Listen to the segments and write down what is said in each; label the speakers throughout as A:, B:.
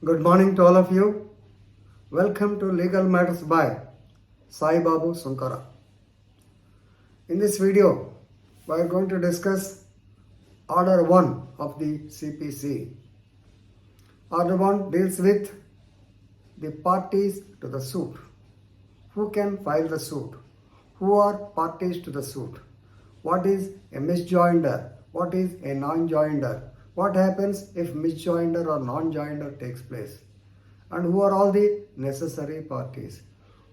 A: Good morning to all of you. Welcome to Legal Matters by Sai Babu Sunkara. In this video, we are going to discuss Order 1 of the CPC. Order 1 deals with the parties to the suit. Who can file the suit? Who are parties to the suit? What is a misjoinder? What is a non-joinder? What happens if misjoinder or non-joinder takes place? And who are all the necessary parties?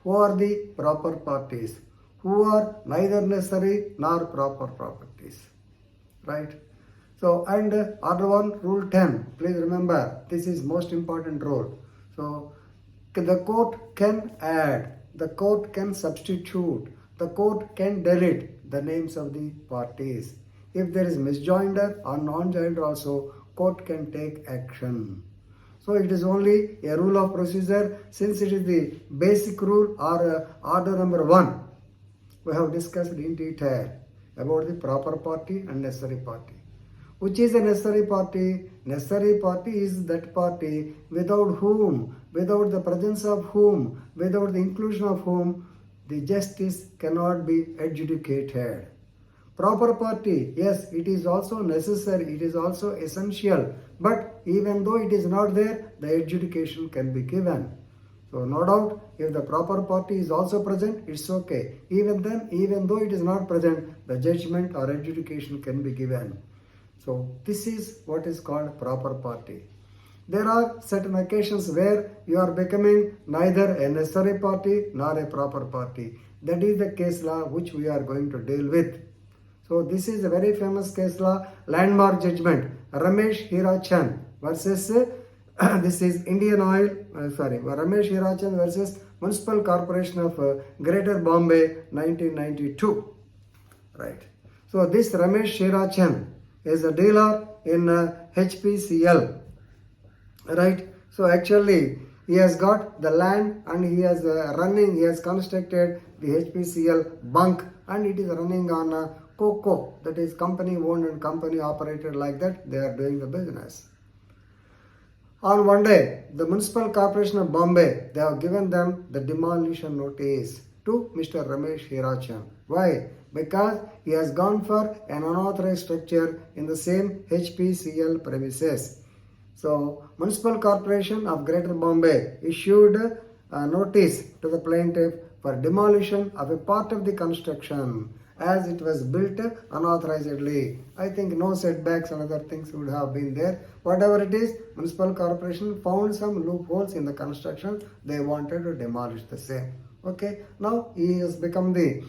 A: Who are the proper parties? Who are neither necessary nor proper parties? Right? So, and Order 1, Rule 10. Please remember, this is most important rule. So, the court can add, the court can substitute, the court can delete the names of the parties. If there is misjoinder or non-joinder also, court can take action. So it is only a rule of procedure. Since it is the basic rule or order number 1, we have discussed in detail about the proper party and necessary party. Which is a necessary party? Necessary party is that party without whom, without the presence of whom, without the inclusion of whom, the justice cannot be adjudicated. Proper party, yes, it is also necessary, it is also essential, but even though it is not there, the adjudication can be given. So no doubt, if the proper party is also present, it's okay. Even then, even though it is not present, the judgment or adjudication can be given. So this is what is called proper party. There are certain occasions where you are becoming neither a necessary party nor a proper party. That is the case law which we are going to deal with. So this is a very famous case law, landmark judgment, Ramesh Hirachand versus, this is Ramesh Hirachand versus Municipal Corporation of Greater Bombay, 1992. Right. So this Ramesh Hirachand is a dealer in HPCL. Right. So actually he has got the land and he has constructed the HPCL bunk and it is running on Coco, that is company owned and company operated, like that they are doing the business. On one day, the Municipal Corporation of Bombay, they have given them the demolition notice to Mr. Ramesh Hirachand. Why? Because he has gone for an unauthorized structure in the same HPCL premises. So, Municipal Corporation of Greater Bombay issued a notice to the plaintiff for demolition of a part of the construction as it was built unauthorizedly. I think no setbacks and other things would have been there. Whatever it is, Municipal Corporation found some loopholes in the construction. They wanted to demolish the same. Okay, now he has become the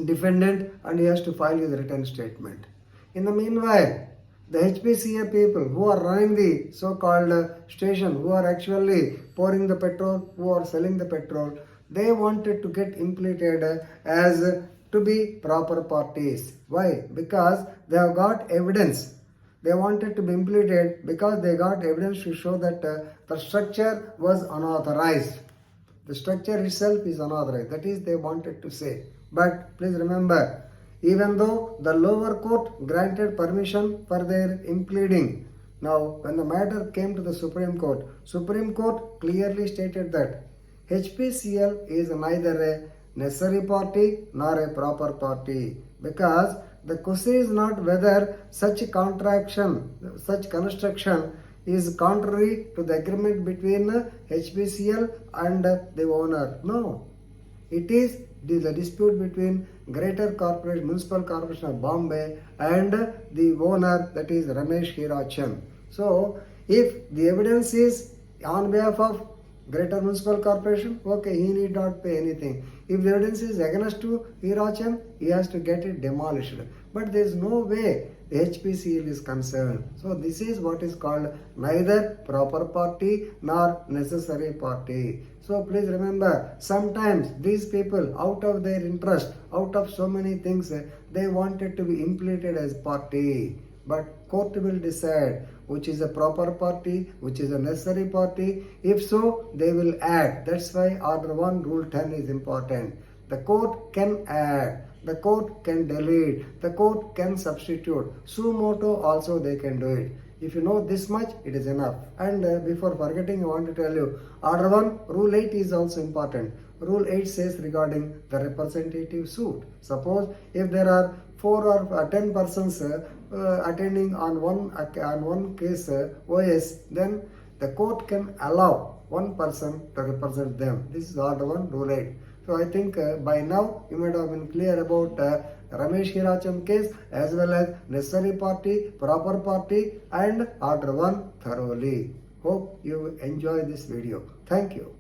A: defendant and he has to file his written statement. In the meanwhile, the HPCA people who are running the so-called station, who are actually pouring the petrol, who are selling the petrol, they wanted to get implicated as to be proper parties. Why? Because they have got evidence. They wanted to be implicated because they got evidence to show that the structure was unauthorized. The structure itself is unauthorized. That is, they wanted to say. But please remember, even though the lower court granted permission for their impleading, now when the matter came to the Supreme Court clearly stated that HPCL is neither a necessary party nor a proper party, because the question is not whether such construction is contrary to the agreement between HPCL and the owner. No, it is the dispute between Municipal Corporation of Bombay and the owner, that is Ramesh Hirachand. So, if the evidence is on behalf of Greater Municipal Corporation, okay, he need not pay anything. If the evidence is against to Hirachand, he has to get it demolished. But there is no way the HPCL is concerned. So this is what is called neither proper party nor necessary party. So please remember, sometimes these people, out of their interest, out of so many things, they wanted to be implicated as party. But court will decide which is a proper party, which is a necessary party. If so, they will add. That's why Order 1, Rule 10 is important. The court can add, the court can delete, the court can substitute. Suo motu also they can do it. If you know this much, it is enough. And before forgetting, I want to tell you, Order 1, Rule 8 is also important. Rule 8 says regarding the representative suit. Suppose if there are 4 or 10 persons attending on one case OS, then the court can allow one person to represent them. This is Order 1, Rule 8. So I think by now you might have been clear about Ramesh Hirachand case as well as necessary party, proper party and Order 1 thoroughly. Hope you enjoy this video. Thank you.